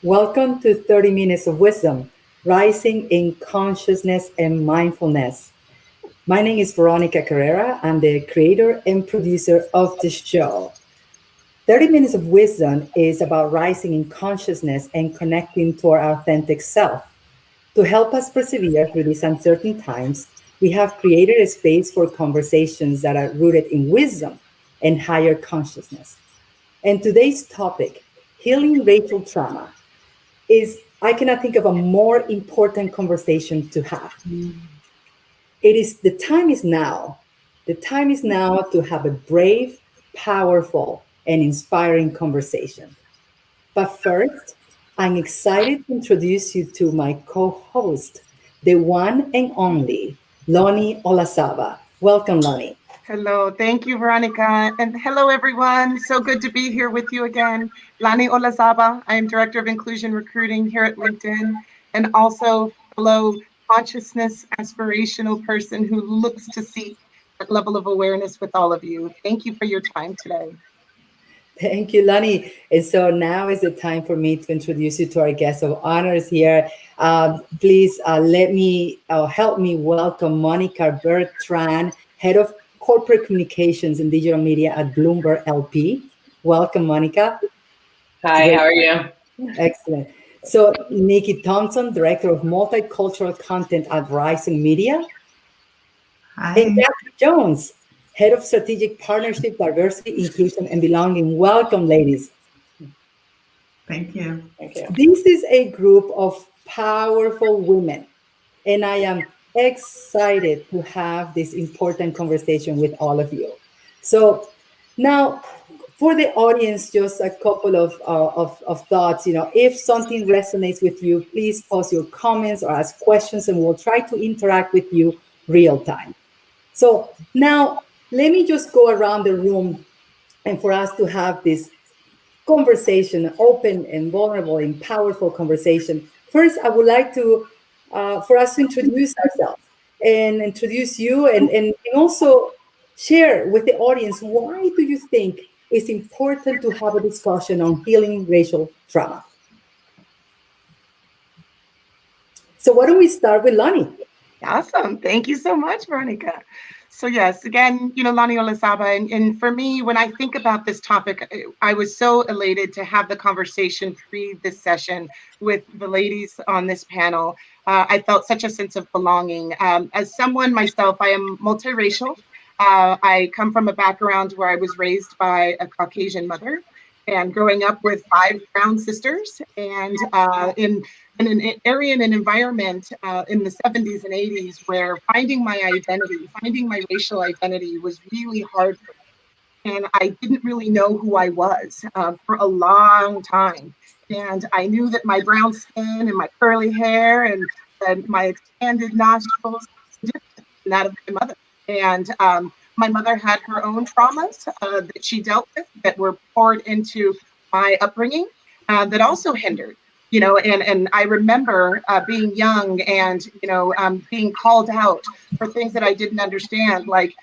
Welcome to 30 Minutes of Wisdom, Rising in Consciousness and Mindfulness. My name is Veronica Carrera. I'm the creator and producer of the show. 30 Minutes of Wisdom is about rising in consciousness and connecting to our authentic self. To help us persevere through these uncertain times, we have created a space for conversations that are rooted in wisdom and higher consciousness. And today's topic, healing racial trauma, is I cannot think of a more important conversation to have. It is the time is now. The time is now to have a brave, powerful, and inspiring conversation. But first, I'm excited to introduce you to my co-host, the one and only Lonnie Olazábal. Welcome, Lonnie. Hello, thank you, Veronica. And hello, everyone. So good to be here with you again. Lani Olazaba, I am Director of Inclusion Recruiting here at LinkedIn, and also fellow consciousness aspirational person who looks to seek that level of awareness with all of you. Thank you for your time today. Thank you, Lani. And so now is the time for me to introduce you to our guest of honors here. Please help me welcome Monica Bertrand, Head of Corporate Communications and Digital Media at Bloomberg LP. Welcome, Monica. Hi, how are you? Excellent. So Nikki Thompson, Director of Multicultural Content at Verizon Media. Hi. And Kathy Jones, Head of Strategic Partnership, Diversity, Inclusion, and Belonging. Welcome, ladies. Thank you. Thank you. This is a group of powerful women, and I am excited to have this important conversation with all of you. So now, for the audience, just a couple of thoughts. If something resonates with you, please post your comments or ask questions, and we'll try to interact with you real time. So now, let me just go around the room and for us to have this conversation, open and vulnerable and powerful conversation. First, I would like to, for us to introduce ourselves and introduce you and also share with the audience, why do you think it's important to have a discussion on healing racial trauma? So why don't we start with Lani? Awesome. Thank you so much, Veronica. So yes, again, Lani Olazaba, and for me, when I think about this topic, I was so elated to have the conversation pre this session with the ladies on this panel. I felt such a sense of belonging. As someone myself, I am multiracial. I come from a background where I was raised by a Caucasian mother and growing up with 5 brown sisters, and in an area and an environment in the 70s and 80s where finding my racial identity was really hard for me. And I didn't really know who I was for a long time. And I knew that my brown skin and my curly hair and my expanded nostrils were different than that of my mother. And my mother had her own traumas that she dealt with that were poured into my upbringing that also hindered. And I remember being young and, being called out for things that I didn't understand, like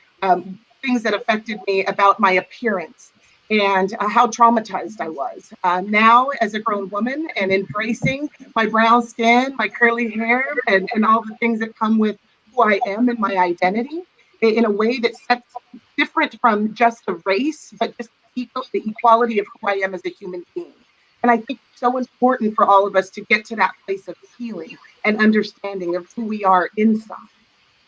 things that affected me about my appearance and how traumatized I was. Now, as a grown woman and embracing my brown skin, my curly hair, and all the things that come with who I am and my identity in a way that sets different from just the race, but just the equality of who I am as a human being. And I think it's so important for all of us to get to that place of healing and understanding of who we are inside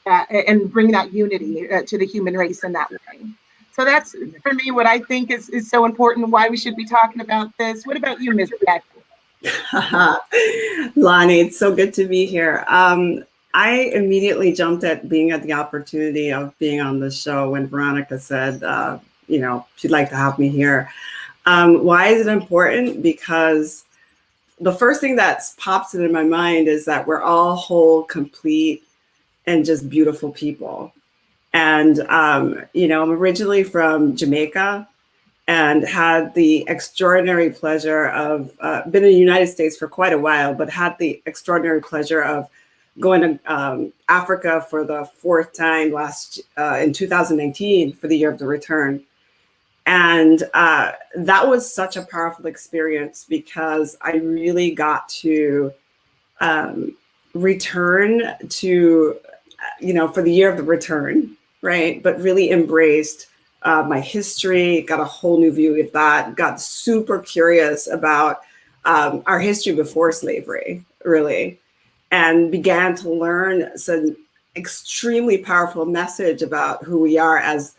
and bring that unity to the human race in that way. So that's, for me, what I think is so important, why we should be talking about this. What about you, Ms. Jackie? Lonnie, it's so good to be here. I immediately jumped at being at the opportunity of being on the show when Veronica said, she'd like to have me here. Why is it important? Because the first thing that pops into my mind is that we're all whole, complete, and just beautiful people. And, I'm originally from Jamaica and had the extraordinary pleasure of, been in the United States for quite a while, but had the extraordinary pleasure of going to Africa for the 4th time in 2019 for the year of the return. And that was such a powerful experience because I really got to return to, for the year of the return, right? But really embraced my history, got a whole new view of that, got super curious about our history before slavery, really, and began to learn some extremely powerful message about who we are as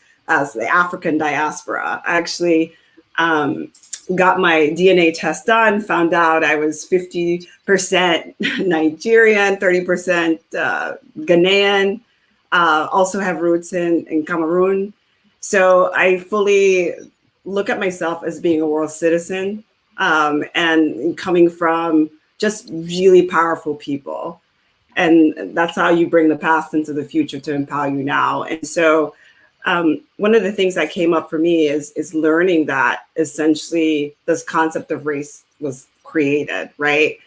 the African diaspora. I actually got my DNA test done, found out I was 50% Nigerian, 30% Ghanaian, also have roots in Cameroon. So I fully look at myself as being a world citizen, and coming from just really powerful people. And that's how you bring the past into the future to empower you now. And so one of the things that came up for me is learning that essentially this concept of race was created, right?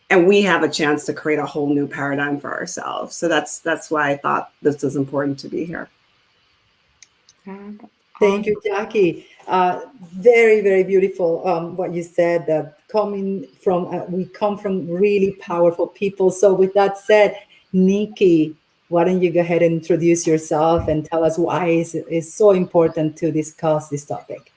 And we have a chance to create a whole new paradigm for ourselves. So that's why I thought this was important to be here. Thank you, Jackie. Very, very beautiful what you said. We come from really powerful people. So with that said, Nikki, why don't you go ahead and introduce yourself and tell us why it's so important to discuss this topic?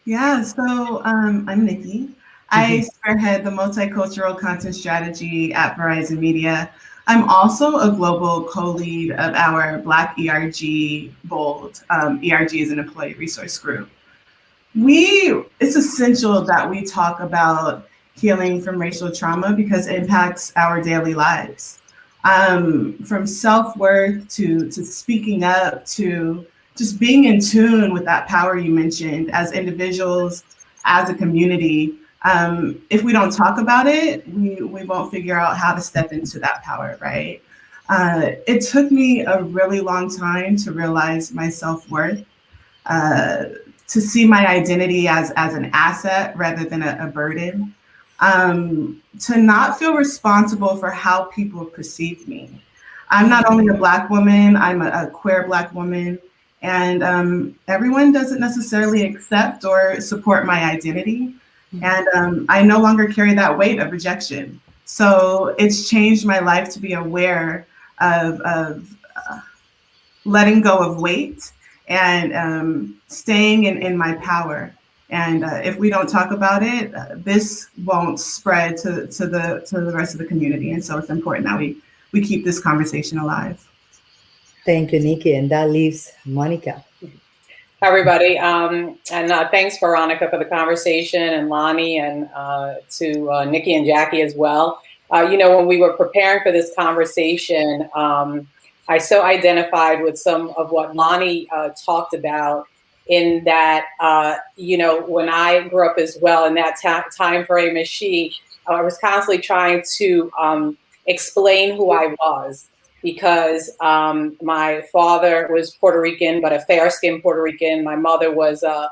Yeah, so I'm Nikki. I spearhead the multicultural content strategy at Verizon Media. I'm also a global co-lead of our Black ERG Bold. ERG is an employee resource group. It's essential that we talk about healing from racial trauma because it impacts our daily lives. From self-worth to speaking up to just being in tune with that power you mentioned as individuals, as a community. If we don't talk about it, we won't figure out how to step into that power, right? It took me a really long time to realize my self-worth, to see my identity as an asset rather than a burden, to not feel responsible for how people perceive me. I'm not only a Black woman, I'm a queer Black woman, and everyone doesn't necessarily accept or support my identity. And I no longer carry that weight of rejection. So it's changed my life to be aware of letting go of weight and staying in my power. And if we don't talk about it, this won't spread to the rest of the community. And so it's important that we keep this conversation alive. Thank you, Nikki. And that leaves Monica. Hi, everybody. And thanks, Veronica, for the conversation, and Lonnie, and to Nikki and Jackie as well. When we were preparing for this conversation, I so identified with some of what Lonnie talked about, in that, when I grew up as well in that time frame as she, I was constantly trying to explain who I was. Because my father was Puerto Rican, but a fair-skinned Puerto Rican. My mother was a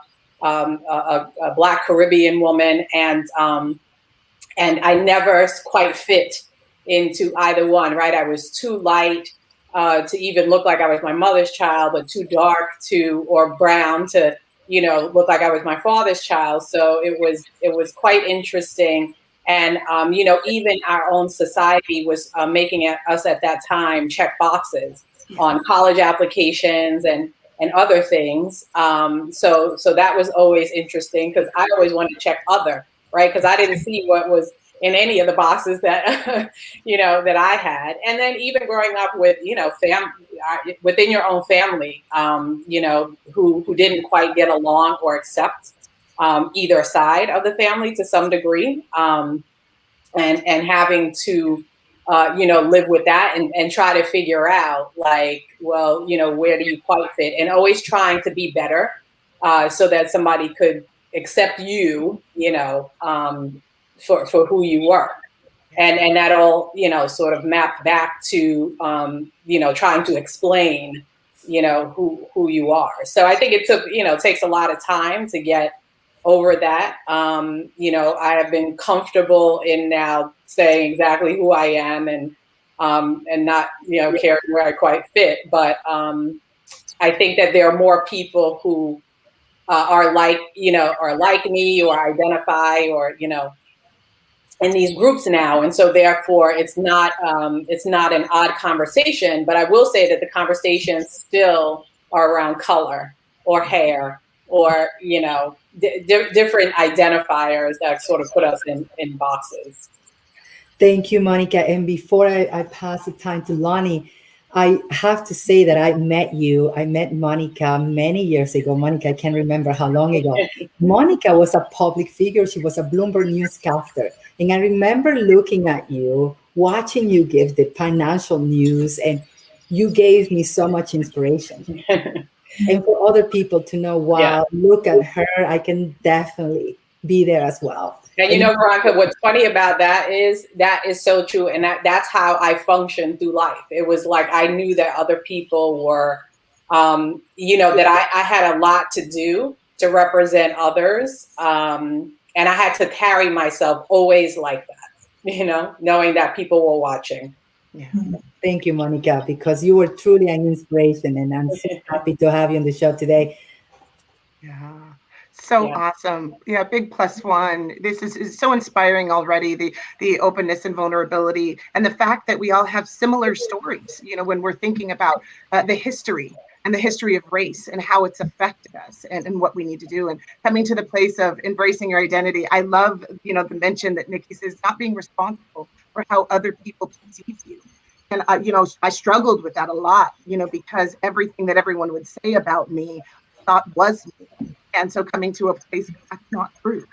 Black Caribbean woman, and I never quite fit into either one. Right, I was too light to even look like I was my mother's child, but too dark or brown to look like I was my father's child. So it was quite interesting. And, even our own society was making us at that time check boxes on college applications and other things. So that was always interesting because I always wanted to check other, right? Because I didn't see what was in any of the boxes that, that I had. And then even growing up with, within your own family, who didn't quite get along or accept either side of the family to some degree, and having to, live with that and try to figure out where do you quite fit, and always trying to be better so that somebody could accept you, for who you were. And that all, sort of mapped back to, trying to explain, who you are. So I think it takes a lot of time to get over that. I have been comfortable in now saying exactly who I am and not, caring where I quite fit. But I think that there are more people who are like, are like me or identify or, in these groups now. And so therefore it's not an odd conversation, but I will say that the conversations still are around color or hair or, different identifiers that sort of put us in boxes. Thank you, Monica. And before I pass the time to Lonnie, I have to say that I met Monica many years ago. Monica, I can't remember how long ago. Monica was a public figure. She was a Bloomberg newscaster. And I remember looking at you, watching you give the financial news, and you gave me so much inspiration. And for other people to know, wow, look at her, I can definitely be there as well. And Veronica, what's funny about that is so true. And that's how I functioned through life. It was like I knew that other people were, that I had a lot to do to represent others. And I had to carry myself always like that, knowing that people were watching. Yeah. Thank you, Monica, because you were truly an inspiration. And I'm so happy to have you on the show today. Yeah. So awesome. Yeah, big +1. This is so inspiring already, the openness and vulnerability and the fact that we all have similar stories, when we're thinking about the history and the history of race and how it's affected us and what we need to do and coming to the place of embracing your identity. I love, the mention that Nikki says, not being responsible for how other people perceive you. And, I struggled with that a lot, because everything that everyone would say about me thought was me. And so coming to a place that's not true,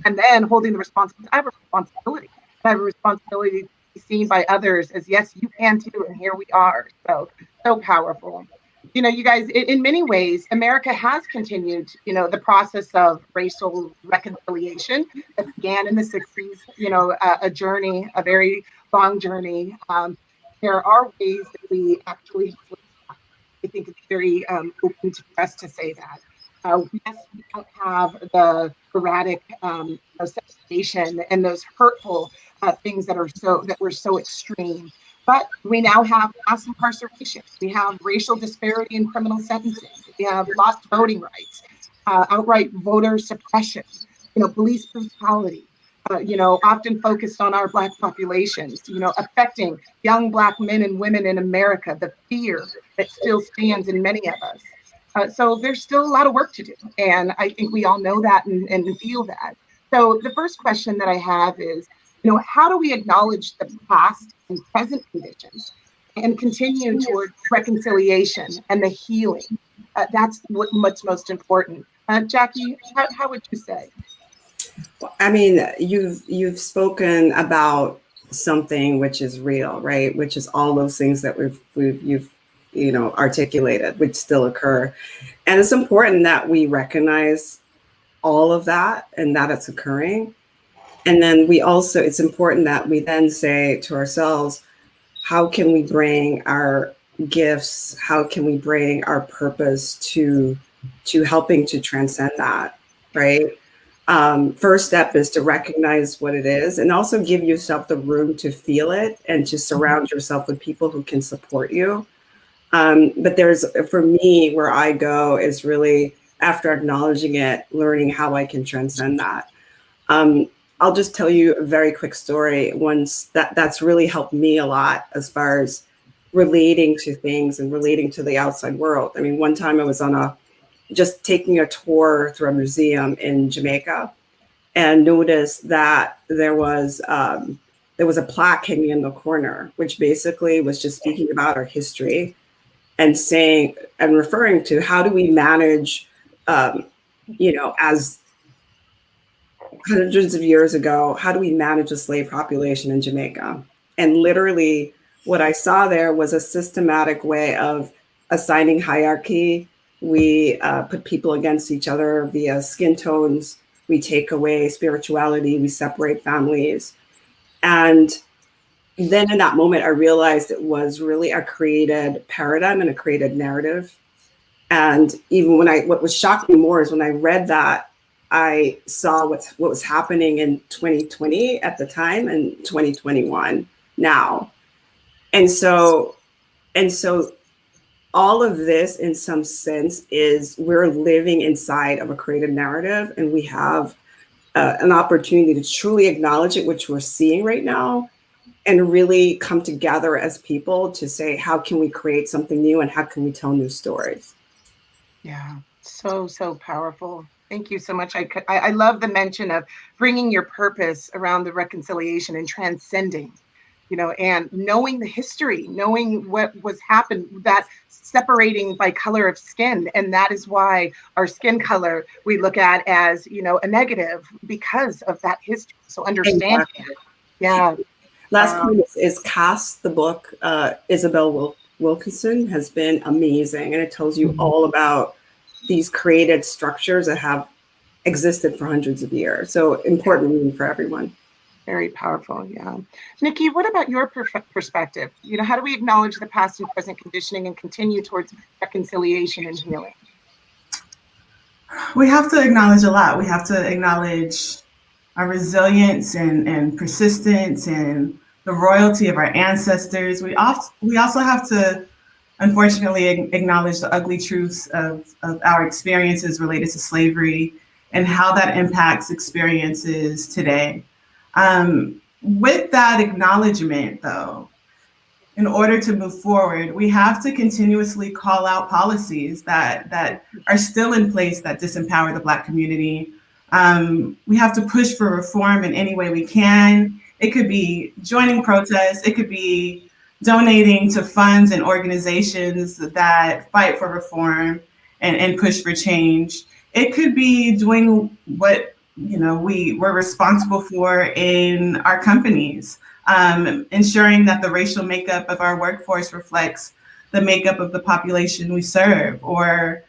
and then holding the responsibility. I have a responsibility. I have a responsibility to be seen by others as, yes, you can too, and here we are. So powerful. You guys, in many ways, America has continued, the process of racial reconciliation that began in the 60s, a journey, a very long journey. There are ways that we actually, I think it's very open to us to say that. Yes, we don't have the erratic segregation and those hurtful things that were so extreme. But we now have mass incarceration. We have racial disparity in criminal sentencing. We have lost voting rights, outright voter suppression, police brutality. Often focused on our Black populations, affecting young Black men and women in America, the fear that still stands in many of us. So there's still a lot of work to do. And I think we all know that and feel that. So the first question that I have is, how do we acknowledge the past and present conditions and continue toward reconciliation and the healing? That's what's most important. Jackie, how would you say? I mean, you've spoken about something which is real, right? Which is all those things that you've articulated, which still occur. And it's important that we recognize all of that and that it's occurring. And then it's important that we then say to ourselves, how can we bring our gifts? How can we bring our purpose to helping to transcend that, right? First step is to recognize what it is and also give yourself the room to feel it and to surround yourself with people who can support you. But for me, where I go is really after acknowledging it, learning how I can transcend that. I'll just tell you a very quick story. That's really helped me a lot as far as relating to things and relating to the outside world. I mean, one time I was just taking a tour through a museum in Jamaica and noticed that there was a plaque hanging in the corner, which basically was just speaking about our history and saying and referring to how do we manage, as hundreds of years ago, how do we manage the slave population in Jamaica? And literally what I saw there was a systematic way of assigning hierarchy. We put people against each other via skin tones. We take away spirituality. We separate families. And then in that moment, I realized it was really a created paradigm and a created narrative. And even what was shocked me more is when I read that, I saw what was happening in 2020 at the time and 2021 now. And so all of this, in some sense, is we're living inside of a creative narrative, and we have an opportunity to truly acknowledge it, which we're seeing right now, and really come together as people to say, how can we create something new and how can we tell new stories? Yeah, so, so powerful. Thank you so much. I love the mention of bringing your purpose around the reconciliation and transcending, and knowing the history, knowing what was happened, that separating by color of skin. And that is why our skin color we look at as, a negative because of that history. So understanding. Exactly. Yeah. Last point is Caste, the book. Isabel Wilkinson has been amazing, and it tells you all about these created structures that have existed for hundreds of years. So important reading for everyone. Very powerful. Yeah. Nikki, what about your perspective? How do we acknowledge the past and present conditioning and continue towards reconciliation and healing? We have to acknowledge a lot. We have to acknowledge our resilience and persistence and the royalty of our ancestors. We also have to, unfortunately, acknowledge the ugly truths of our experiences related to slavery and how that impacts experiences today. With that acknowledgement, though, in order to move forward, we have to continuously call out policies that are still in place that disempower the Black community. We have to push for reform in any way we can. It could be joining protests. It could be donating to funds and organizations that fight for reform and push for change. It could be doing what we're responsible for in our companies, ensuring that the racial makeup of our workforce reflects the makeup of the population we serve, or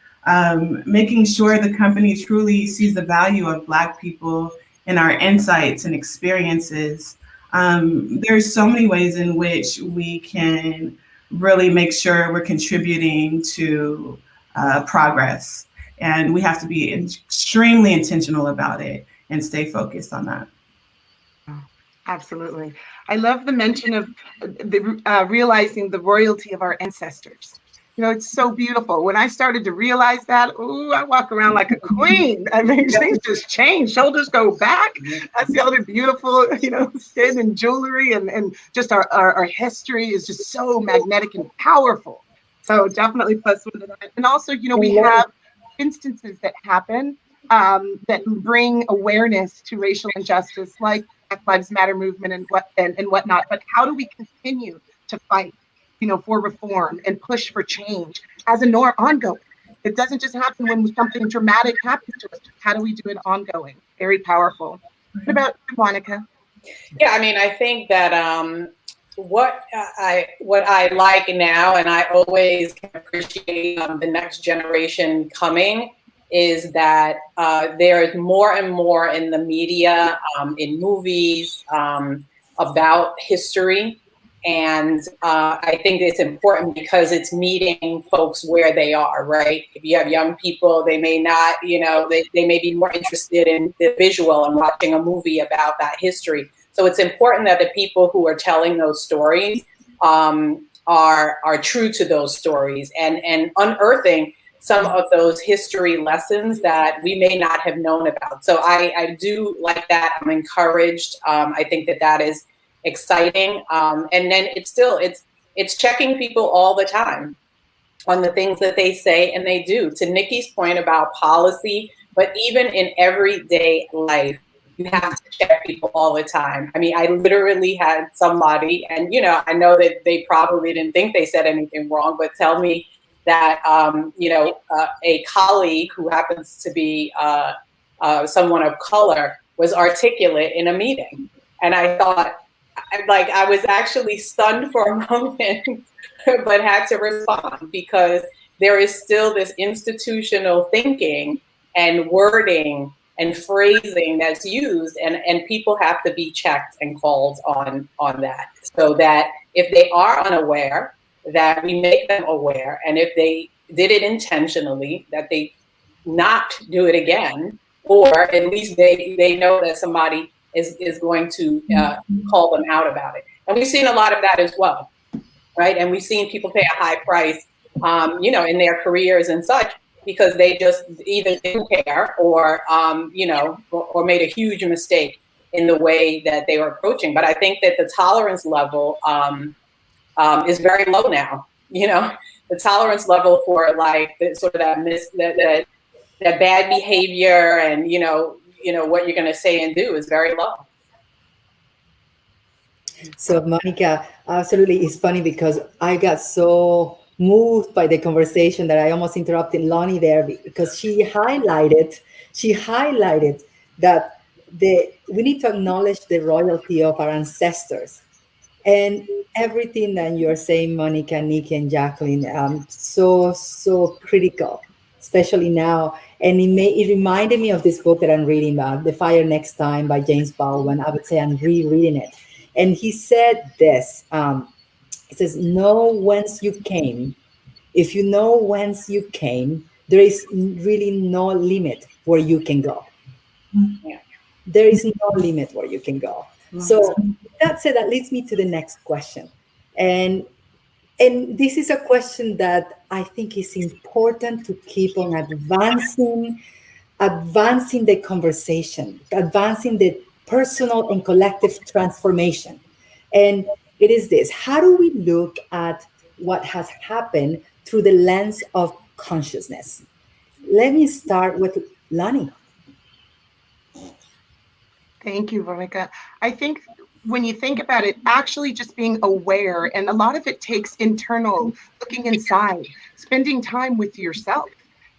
making sure the company truly sees the value of Black people in our insights and experiences. There's so many ways in which we can really make sure we're contributing to progress. And we have to be extremely intentional about it and stay focused on that. Absolutely. I love the mention of realizing the royalty of our ancestors. It's so beautiful. When I started to realize that, I walk around like a queen. I mean, things just change. Shoulders go back. I see all the beautiful, skin and jewelry, and just our history is just so magnetic and powerful. So definitely plus one to that. And also, we have instances that happen that bring awareness to racial injustice, like Black Lives Matter movement and whatnot. But how do we continue to fight, for reform and push for change as a ongoing? It doesn't just happen when something dramatic happens to us. How do we do it ongoing? Very powerful. What about you, Monica? Yeah, I mean, I think that what I like now, and I always appreciate the next generation coming, is that there is more and more in the media, in movies, about history. And I think it's important because it's meeting folks where they are, right? If you have young people, they may not, they may be more interested in the visual and watching a movie about that history. So it's important that the people who are telling those stories are true to those stories and unearthing some of those history lessons that we may not have known about. So I do like that. I'm encouraged. I think that is exciting. And then it's checking people all the time on the things that they say and they do. To Nikki's point about policy, but even in everyday life, you have to check people all the time. I mean, I literally had somebody, and I know that they probably didn't think they said anything wrong, but tell me that a colleague who happens to be someone of color was articulate in a meeting, and I thought, I was actually stunned for a moment, but had to respond because there is still this institutional thinking and wording and phrasing that's used, and people have to be checked and called on that, so that if they are unaware, that we make them aware, and if they did it intentionally, that they not do it again, or at least they know that somebody is going to call them out about it. And we've seen a lot of that as well, right? And we've seen people pay a high price in their careers and such, because they just either didn't care or, or made a huge mistake in the way that they were approaching. But I think that the tolerance level is very low now. The tolerance level for like sort of that bad behavior and what you're going to say and do is very low. So Monica, absolutely, it's funny because I got so moved by the conversation that I almost interrupted Lonnie there, because she highlighted that we need to acknowledge the royalty of our ancestors. And everything that you're saying, Monica, Nikki, and Jacqueline, so critical, especially now. And it reminded me of this book that I'm reading about, The Fire Next Time by James Baldwin. I would say I'm rereading it. And he said this, he says, know whence you came. If you know whence you came, there is really no limit where you can go. Yeah. There is no limit where you can go. So that said, that leads me to the next question. And this is a question that I think is important to keep on advancing the conversation, advancing the personal and collective transformation. And it is this: how do we look at what has happened through the lens of consciousness? Let me start with Lani. Thank you, Veronica. I think when you think about it, actually just being aware, and a lot of it takes internal, looking inside, spending time with yourself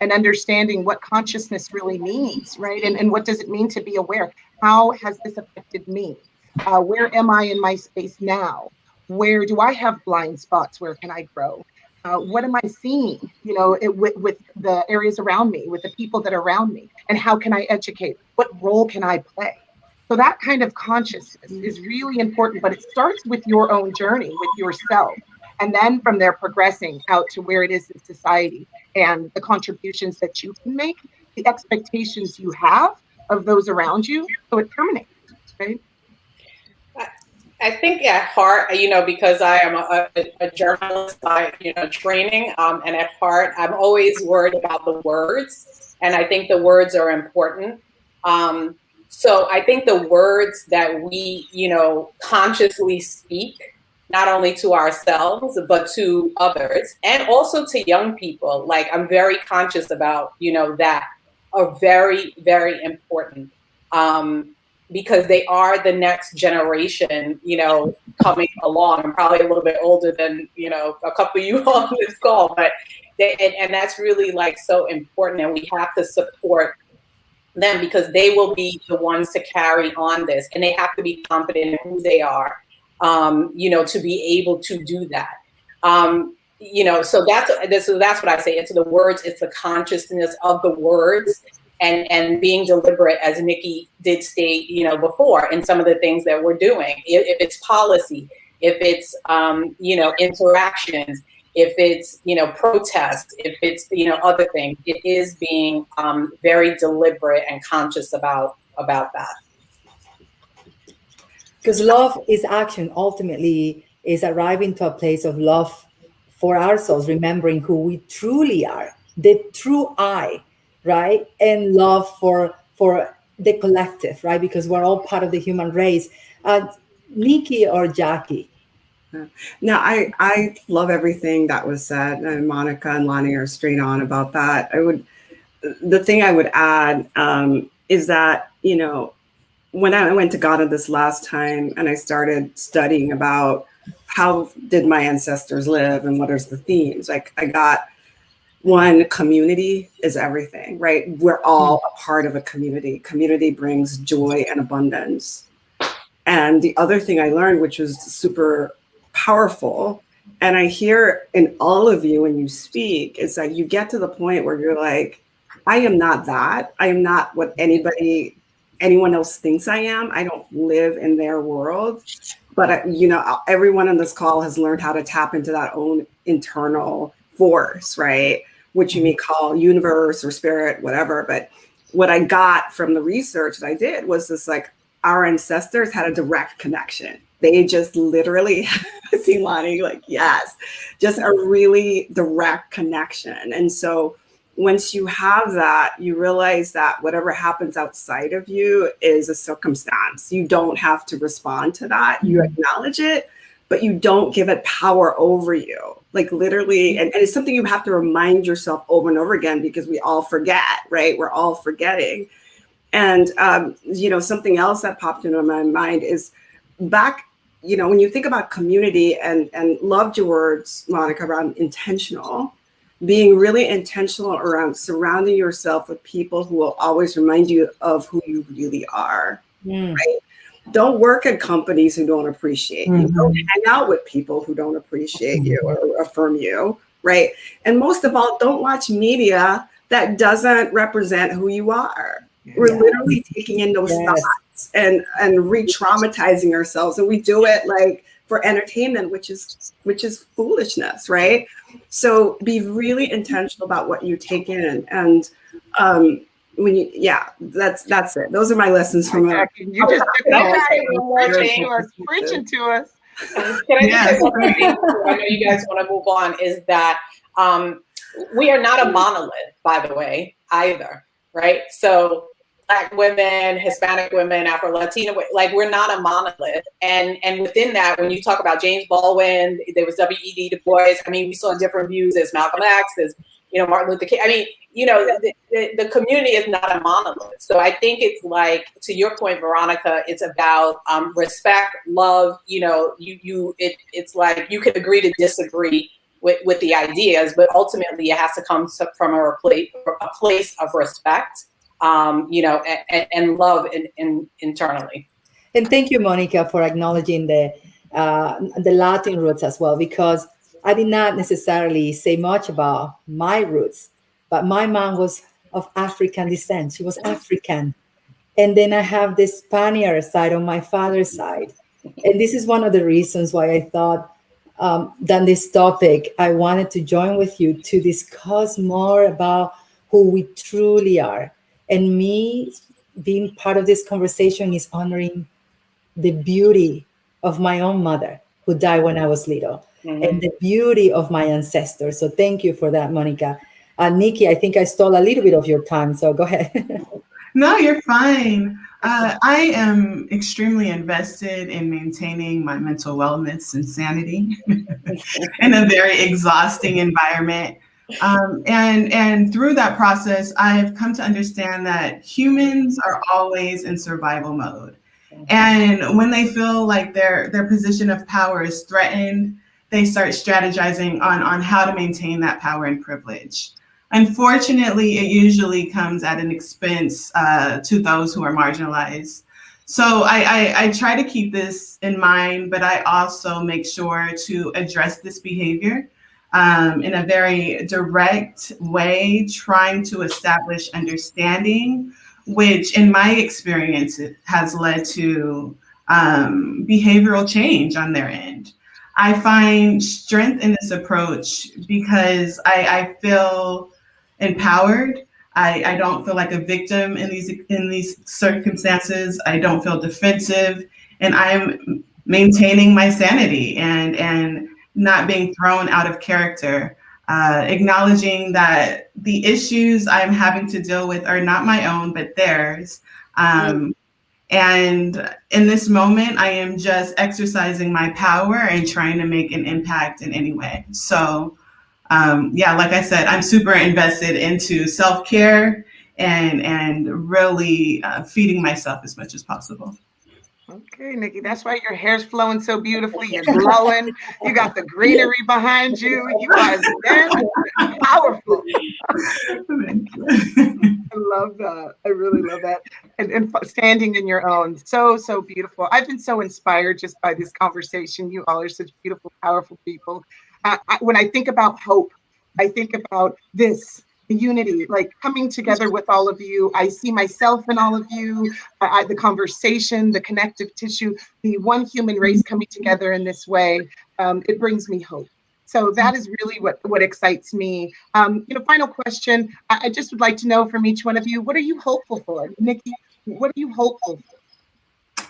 and understanding what consciousness really means, right? And what does it mean to be aware? How has this affected me? Where am I in my space now? Where do I have blind spots? Where can I grow? What am I seeing, with the areas around me, with the people that are around me? And how can I educate? What role can I play? So that kind of consciousness is really important, but it starts with your own journey, with yourself. And then from there, progressing out to where it is in society and the contributions that you can make, the expectations you have of those around you. So it permeates, right? I think at heart, because I am a journalist by, training, and at heart, I'm always worried about the words. And I think the words are important. So I think the words that we, consciously speak, not only to ourselves, but to others, and also to young people, like I'm very conscious about, that are very, very important. Because they are the next generation, coming along. I'm probably a little bit older than, a couple of you on this call, but and that's really like so important. And we have to support them because they will be the ones to carry on this, and they have to be confident in who they are, to be able to do that. So that's what I say. It's the words, it's the consciousness of the words, and being deliberate, as Nikki did state, before, in some of the things that we're doing. If it's policy, if it's interactions, if it's protests, if it's other things, it is being very deliberate and conscious about that. Because love is action. Ultimately, is arriving to a place of love for ourselves, remembering who we truly are, the true I, right? And love for the collective, right? Because we're all part of the human race. Nikki or Jackie? No, I love everything that was said, and Monica and Lonnie are straight on about that. The thing I would add is that, when I went to Ghana this last time and I started studying about how did my ancestors live and what are the themes, like I got one, community is everything, right? We're all a part of a community. Community brings joy and abundance. And the other thing I learned, which was super powerful, and I hear in all of you when you speak, is that you get to the point where you're like, I am not that. I am not what anyone else thinks I am. I don't live in their world. But, everyone on this call has learned how to tap into that own internal force, right? Which you may call universe or spirit, whatever. But what I got from the research that I did was this, like, our ancestors had a direct connection They just literally, see Lonnie, like, yes, just a really direct connection. And so once you have that, you realize that whatever happens outside of you is a circumstance. You don't have to respond to that. You acknowledge it, but you don't give it power over you. Like literally, and it's something you have to remind yourself over and over again, because we all forget, right? We're all forgetting. And, something else that popped into my mind is back, when you think about community, and loved your words, Monica, around intentional, being really intentional around surrounding yourself with people who will always remind you of who you really are, right? Don't work at companies who don't appreciate you. Don't hang out with people who don't appreciate you or affirm you, right? And most of all, don't watch media that doesn't represent who you are. We're literally taking in those thoughts and re-traumatizing ourselves, and we do it like for entertainment, which is foolishness, right? So be really intentional about what you take in, and when you, that's it. Those are my lessons from it. You just preaching to us. Can I just say one thing? I know you guys want to move on. Is that we are not a monolith, by the way, either, right? So Black women, Hispanic women, Afro-Latina, like we're not a monolith. And within that, when you talk about James Baldwin, there was W.E.B. Du Bois. I mean, we saw different views as Malcolm X, as Martin Luther King. I mean, the community is not a monolith. So I think it's like, to your point, Veronica, it's about respect, love. It's like you can agree to disagree with the ideas, but ultimately it has to come from a place of respect. And love internally. And thank you, Monica, for acknowledging the Latin roots as well, because I did not necessarily say much about my roots, but my mom was of African descent. She was African. And then I have the Spaniard side on my father's side. And this is one of the reasons why I thought that this topic, I wanted to join with you to discuss more about who we truly are. And me being part of this conversation is honoring the beauty of my own mother, who died when I was little, and the beauty of my ancestors. So thank you for that, Monica. Nikki, I think I stole a little bit of your time, so go ahead. No, you're fine. I am extremely invested in maintaining my mental wellness and sanity in a very exhausting environment. And through that process, I've come to understand that humans are always in survival mode. And when they feel like their position of power is threatened, they start strategizing on how to maintain that power and privilege. Unfortunately, it usually comes at an expense to those who are marginalized. So I try to keep this in mind, but I also make sure to address this behavior in a very direct way, trying to establish understanding, which in my experience has led to behavioral change on their end. I find strength in this approach because I feel empowered. I don't feel like a victim in these circumstances. I don't feel defensive, and I'm maintaining my sanity and not being thrown out of character, acknowledging that the issues I'm having to deal with are not my own, but theirs. And in this moment, I am just exercising my power and trying to make an impact in any way. So, like I said, I'm super invested into self-care and really feeding myself as much as possible. Okay, Nikki, that's why your hair's flowing so beautifully. You're glowing. You got the greenery behind you. You are then powerful. I love that. I really love that. And standing in your own. So, so beautiful. I've been so inspired just by this conversation. You all are such beautiful, powerful people. When I think about hope, I think about this. The unity, like coming together with all of you. I see myself in all of you, the conversation, the connective tissue, the one human race coming together in this way. It brings me hope. So that is really what excites me. Final question. I just would like to know from each one of you, what are you hopeful for? Nikki, what are you hopeful for?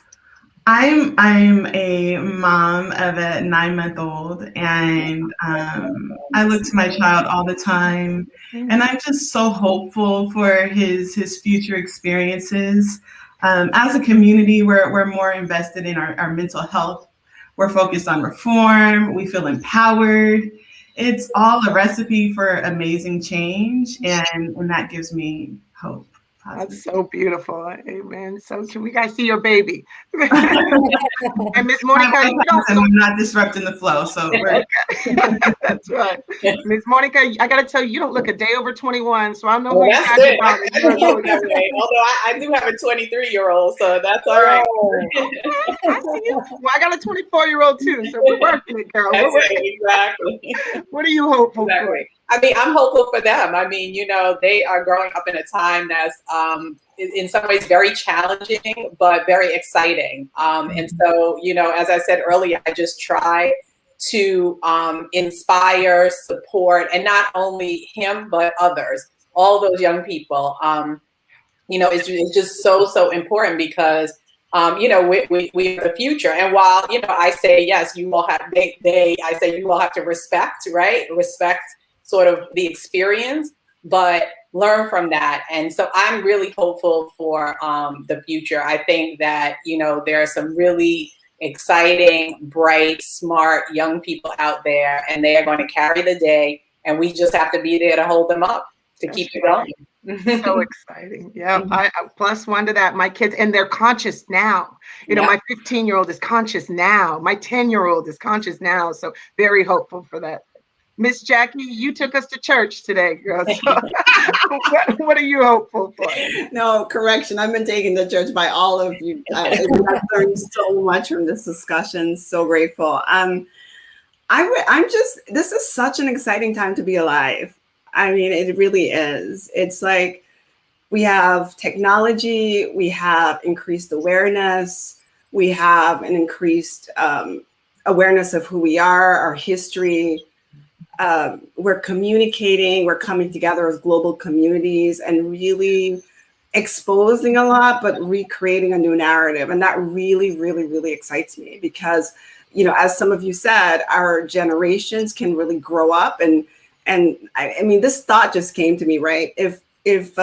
I'm a mom of a 9-month-old, and I look to my child all the time, and I'm just so hopeful for his future experiences. As a community, we're more invested in our mental health. We're focused on reform. We feel empowered. It's all a recipe for amazing change, and that gives me hope. That's so beautiful. Amen. So can we guys see your baby? And Miss Monica, you don't and we're not disrupting the flow. So we're that's right. Miss Monica, I gotta tell you, you don't look a day over 21. So I know Well, who you're that's talking good. about. I keep that way. Although I do have a 23-year-old, so that's all right. I see you. Well, I got a 24-year-old too, so we're working it, girl. That's it, exactly. What are you hopeful for? Exactly. I mean, I'm hopeful for them. I mean, they are growing up in a time that's in some ways very challenging, but very exciting. And so, as I said earlier, I just try to inspire, support, and not only him, but others, all those young people. It's just so important because we are the future. And while, I say, yes, you all have, I say you all have to respect, right? Respect sort of the experience, but learn from that. And so I'm really hopeful for the future. I think that, there are some really exciting, bright, smart young people out there, and they are going to carry the day. And we just have to be there to hold them up, to keep it going. So exciting. Yeah. I plus one to that. My kids, and they're conscious now. My 15-year-old is conscious now. My 10-year-old is conscious now. So very hopeful for that. Miss Jackie, you took us to church today, girl. So what are you hopeful for? No, correction. I've been taken to church by all of you. I've learned so much from this discussion. So grateful. This is such an exciting time to be alive. I mean, it really is. It's like we have technology, we have increased awareness, we have an increased awareness of who we are, our history. We're communicating, we're coming together as global communities and really exposing a lot, but recreating a new narrative. And that really, really, really excites me because, as some of you said, our generations can really grow up. And I mean, this thought just came to me, right? If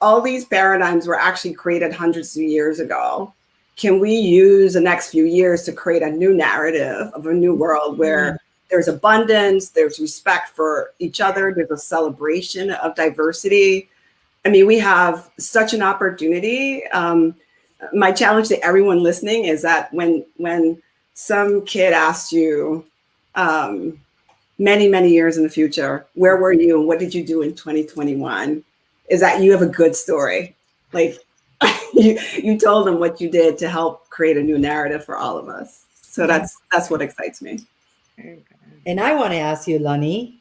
all these paradigms were actually created hundreds of years ago, can we use the next few years to create a new narrative of a new world where there's abundance, there's respect for each other, there's a celebration of diversity? I mean, we have such an opportunity. My challenge to everyone listening is that when some kid asks you many, many years in the future, where were you and what did you do in 2021? Is that you have a good story. Like you told them what you did to help create a new narrative for all of us. So that's what excites me. And I want to ask you, Lonnie,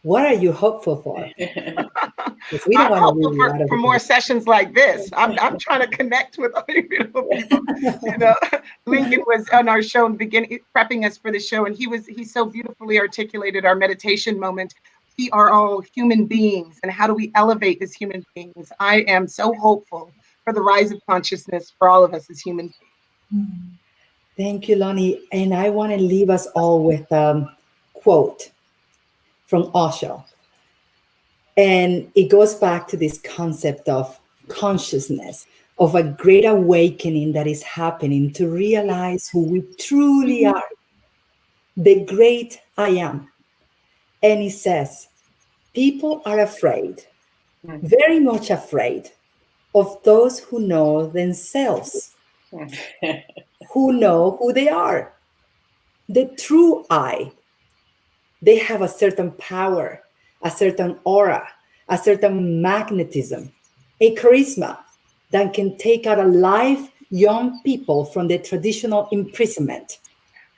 what are you hopeful for? We don't I'm hopeful for more sessions like this. I'm trying to connect with other people. Lincoln was on our show in the beginning, prepping us for the show, and he so beautifully articulated our meditation moment. We are all human beings, and how do we elevate as human beings? I am so hopeful for the rise of consciousness for all of us as human beings. Thank you, Lonnie. And I want to leave us all with a quote from Osho. And it goes back to this concept of consciousness, of a great awakening that is happening to realize who we truly are, the great I am. And he says, people are afraid, very much afraid of those who know themselves, who know who they are, the true I. They have a certain power, a certain aura, a certain magnetism, a charisma that can take out alive young people from the traditional imprisonment.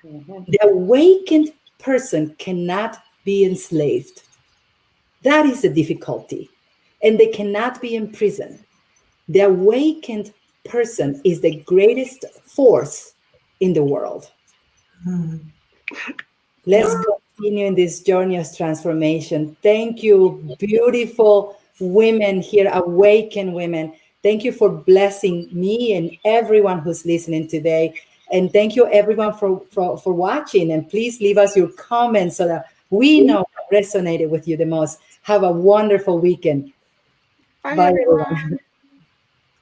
The awakened person cannot be enslaved. That is the difficulty. And they cannot be imprisoned. The awakened person is the greatest force in the world. Let's continue in this journey of transformation. Thank you, beautiful women here, awakened women. Thank you for blessing me and everyone who's listening today. And thank you everyone for watching. And please leave us your comments so that we know what resonated with you the most. Have a wonderful weekend. Bye, Bye, everyone. everyone.